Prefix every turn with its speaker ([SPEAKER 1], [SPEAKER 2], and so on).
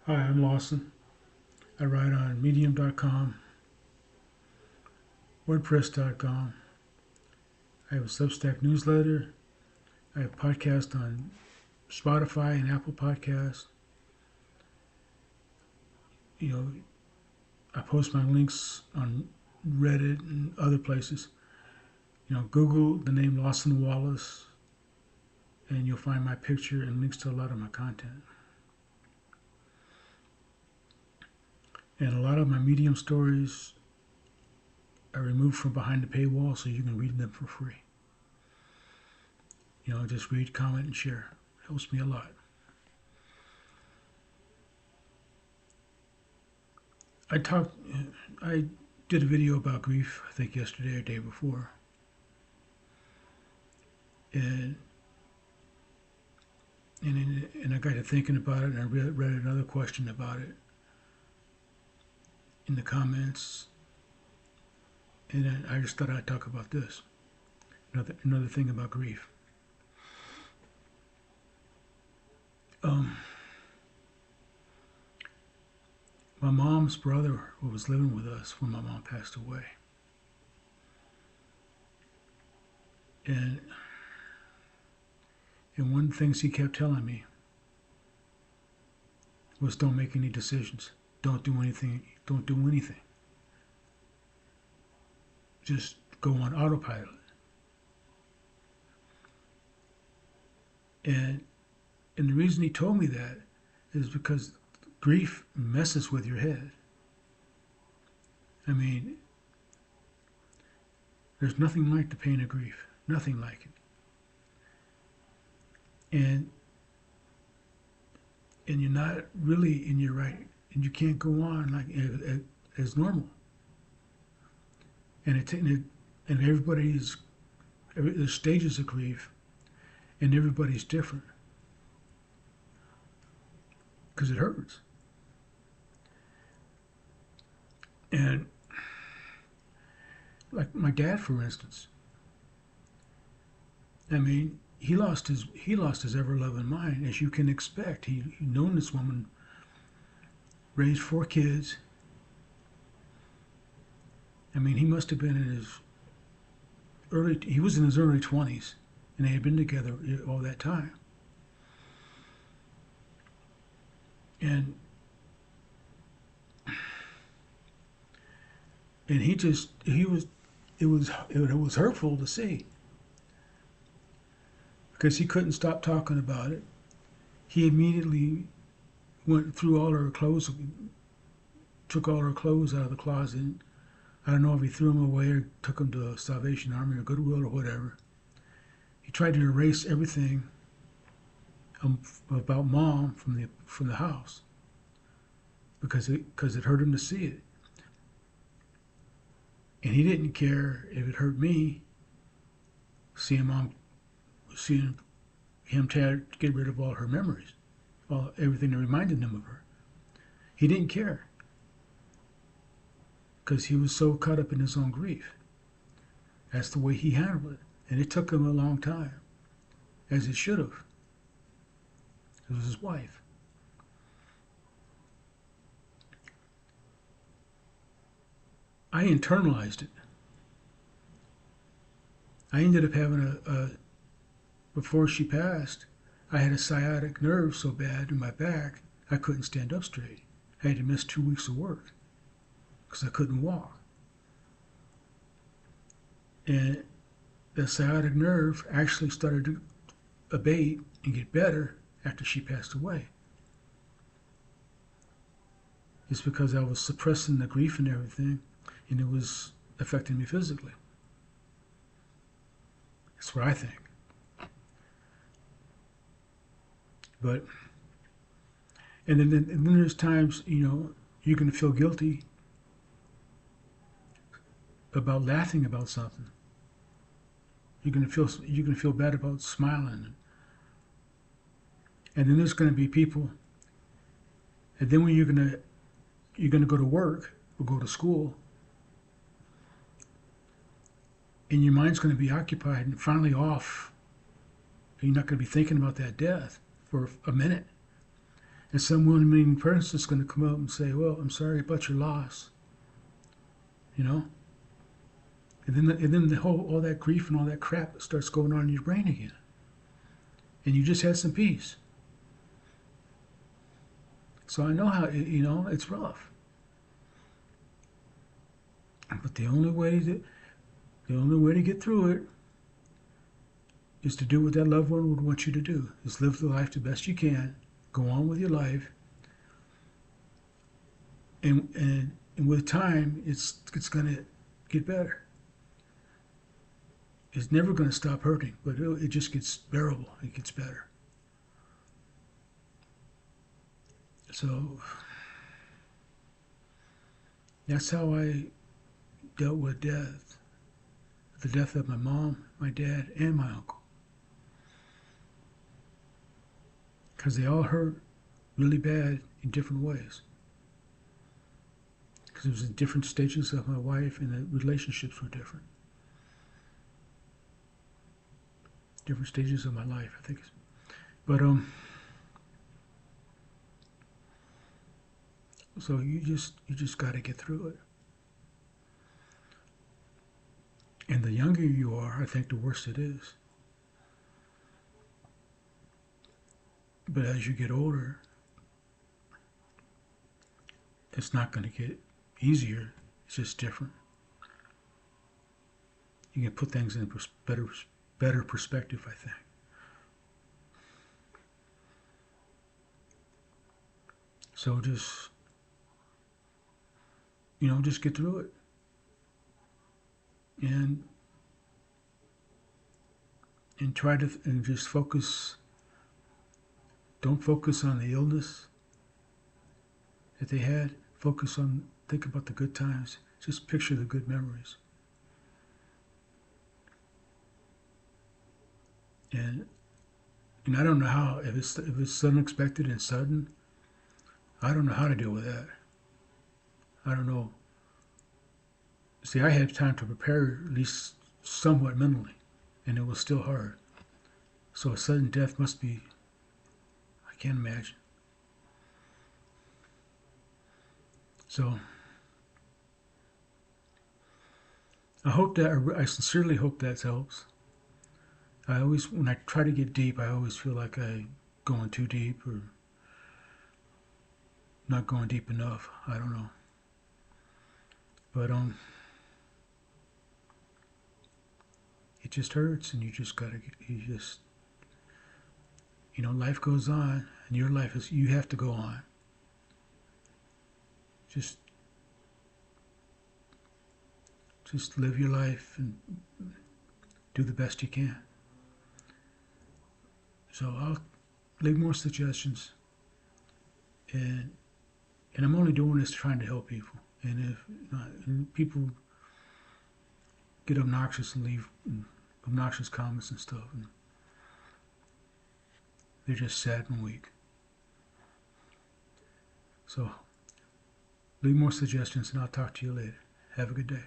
[SPEAKER 1] Hi, I'm Lawson. I write on Medium.com, WordPress.com. I have a Substack newsletter. I have podcasts on Spotify and Apple Podcasts. You know, I post my links on Reddit and other places. Google the name Lawson Wallace, and you'll find my picture and links to a lot of my content. And a lot of my Medium stories are removed from behind the paywall so you can read them for free. Just read, comment, and share. Helps me a lot. I talked. I did a video about grief. I think yesterday or day before, and and I got to thinking about it, and I read another question about it in the comments, and then I just thought I'd talk about this. Another thing about grief. My mom's brother was living with us when my mom passed away, and one of the things he kept telling me was, "Don't make any decisions. Don't do anything. Don't do anything. Just go on autopilot." And the reason he told me that is because grief messes with your head. I mean, there's nothing like the pain of grief. Nothing like it. And you're not really in your right, and you can't go on like as normal. And there's stages of grief, and everybody's different because it hurts. And like my dad, for instance, I mean, he lost his ever loving mind, as you can expect. He known this woman, raised 4 kids. I mean, he must have been in his he was in his early 20s, and they had been together all that time. And it was hurtful to see, because he couldn't stop talking about it. He immediately went through all her clothes, took all her clothes out of the closet. I don't know if he threw them away or took them to Salvation Army or Goodwill or whatever. He tried to erase everything about Mom from the house because it hurt him to see it. And he didn't care if it hurt me seeing him get rid of all her memories, everything that reminded him of her. He didn't care because he was so caught up in his own grief. That's the way he handled it, and it took him a long time, as it should have. It was his wife. I internalized it. I ended up having before she passed, I had a sciatic nerve so bad in my back, I couldn't stand up straight. I had to miss 2 weeks of work because I couldn't walk. And the sciatic nerve actually started to abate and get better after she passed away. It's because I was suppressing the grief and everything, and it was affecting me physically. That's what I think. But and then there's times you're going to feel guilty about laughing about something. You're going to feel bad about smiling. And then there's going to be people. And then when you're going to go to work or go to school, and your mind's going to be occupied and finally off, and you're not going to be thinking about that death for a minute. And some well-meaning person is going to come up and say, well, I'm sorry about your loss, you know? And then all that grief and all that crap starts going on in your brain again. And you just had some peace. So I know how, it's rough. But the only way to get through it is to do what that loved one would want you to do. Is live the life the best you can, go on with your life, and with time, it's gonna get better. It's never gonna stop hurting, but it just gets bearable. It gets better. So that's how I dealt with death. The death of my mom, my dad, and my uncle. Because they all hurt really bad in different ways. Because it was in different stages of my life and the relationships were different. Different stages of my life, I think. But, so you just got to get through it. And the younger you are, I think the worse it is. But as you get older, it's not going to get easier. It's just different. You can put things in better perspective, I think. So just get through it. And try to just focus. Don't focus on the illness that they had. Think about the good times. Just picture the good memories. And I don't know how, if it's unexpected and sudden, I don't know how to deal with that. I don't know. See, I had time to prepare at least somewhat mentally, and it was still hard. So a sudden death must be, I can't imagine. So I sincerely hope that helps. When I try to get deep, I always feel like I'm going too deep or not going deep enough. I don't know. But it just hurts, and life goes on, and your life you have to go on. Just live your life and do the best you can. So I'll leave more suggestions, and I'm only doing this trying to help people. And if people get obnoxious and leave obnoxious comments and stuff, and they're just sad and weak. So leave more suggestions, and I'll talk to you later. Have a good day.